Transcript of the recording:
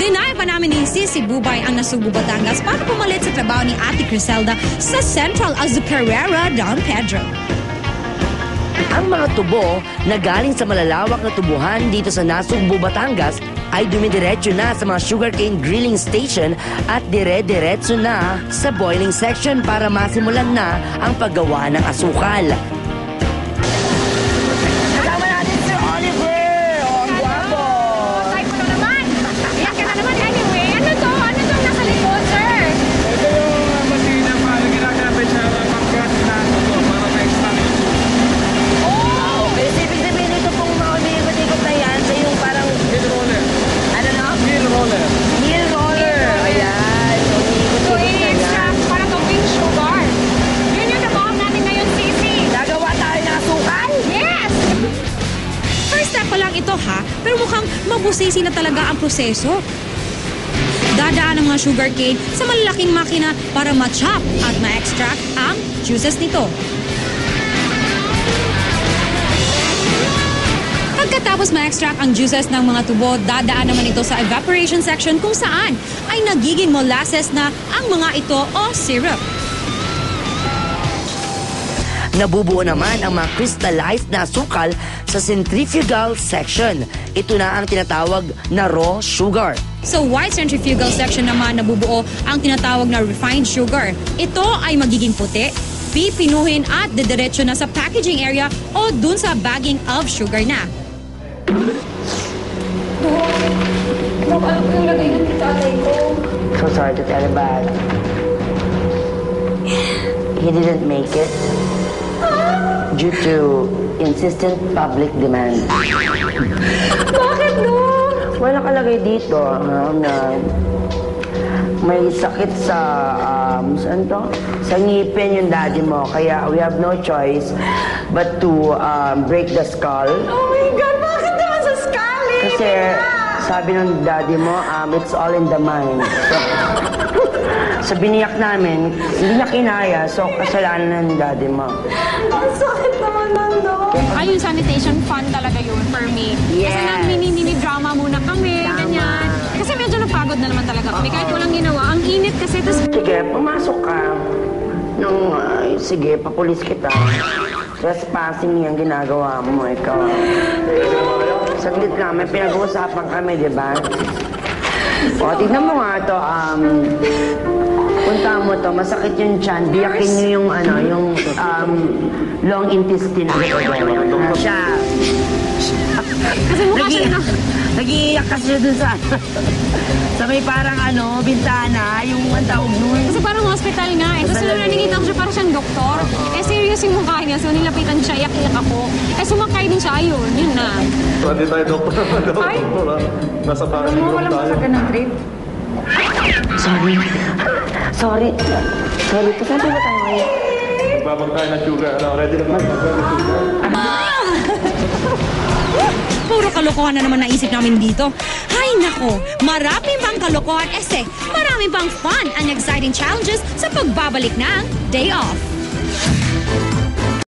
Deny pa namin ni Sisi Bubay ang nasubo Batangas para pumalit sa trabaho ni Ate Criselda sa Central Azucarera, Don Pedro. Ang mga tubo na galing sa malalawak na tubuhan dito sa Nasugbu, Batangas ay dumidiretso na sa mga sugarcane grilling station at dire-diretso na sa boiling section para masimulan na ang paggawa ng asukal. Kasama natin si Oliver! Ang gwapo! Ay ko na naman! Iyak ka na naman anyway! Ano to? Ano to nasa likod, sir? Ito yung masina para ginagamit sa pagkat na para ma-extra. Okay, ibig sabihin ito pong mga umiikot-ikot na yan sa yung parang... Heel roller. Ano na? Heel roller. Heel roller! Ayan! So, Umiikot-ikot na yan. i-extract para to pink sugar. Yun yung trabaho natin ngayon, Sisi. Gagawa tayo ng asukal? Yes! First step pa lang ito ha, pero mukhang mabusisi na talaga ang proseso. Dadaan ang mga sugarcane sa malalaking makina para ma-chop at ma-extract ang juices nito. Pagkatapos ma-extract ang juices ng mga tubo, dadaan naman ito sa evaporation section kung saan ay nagiging molasses na ang mga ito o syrup. Nabubuo naman ang mga crystallized na asukal sa centrifugal section. Ito na ang tinatawag na raw sugar. Sa white centrifugal section naman nabubuo ang tinatawag na refined sugar. Ito ay magiging puti, pipinuhin at dediretso na sa packaging area o dun sa bagging of sugar na. Alam ko yung lagay ng tatay ko. So sorry to tell you, but he didn't make it due to insistent public demand. Bakit no? Well, nakalagay dito na may sakit sa, saan to? Sa ngipin yung daddy mo. Kaya we have no choice but to break the skull. Oh my God, bakit naman sa skull? Kasi sabi ng daddy mo, it's all in the mind. So biniyak namin, hindi niya kinaya, so kasalanan ng daddy mo. Ang sakit naman nando. Ay, yung sanitation fund talaga yun for me. Yes. Kasi nang mini-drama muna kami, ganyan. Kasi medyo napagod na naman talaga kami. Kahit walang ginawa. Ang init kasi. Tas... Sige, pumasok ka. Sige, papulis kita. Trespassing yung ginagawa mo, ikaw. Saglit lang, may pinag-uusapan kami, di ba? O, tignan mo nga to, punta mo to, masakit yung tiyan, biyakin nyo yung, long intestine. Siya. Kasi mukha siya na... Nag-iiyak kasi dun sa, sa may parang bintana, yung ang tawag nun. Kasi parang hospital nga eh. Tapos nung nakikita ko siya parang siyang doktor. Eh serious yung mukha niya. So nilapitan siya, iyak-iyak ako. Eh sumakay din siya. Ayun, yun na. Hindi tayo doktor. Ay! Nasa parang Walang masaga ng trip. Sorry. Sorry. Sorry. Saan ba tayo ngayon? Babag tayo ng sugar. Ready na ba? Puro kalokohan na naman naisip namin dito. Hay nako, marami pang kalokohan marami pang fun and exciting challenges sa pagbabalik ng Day Off.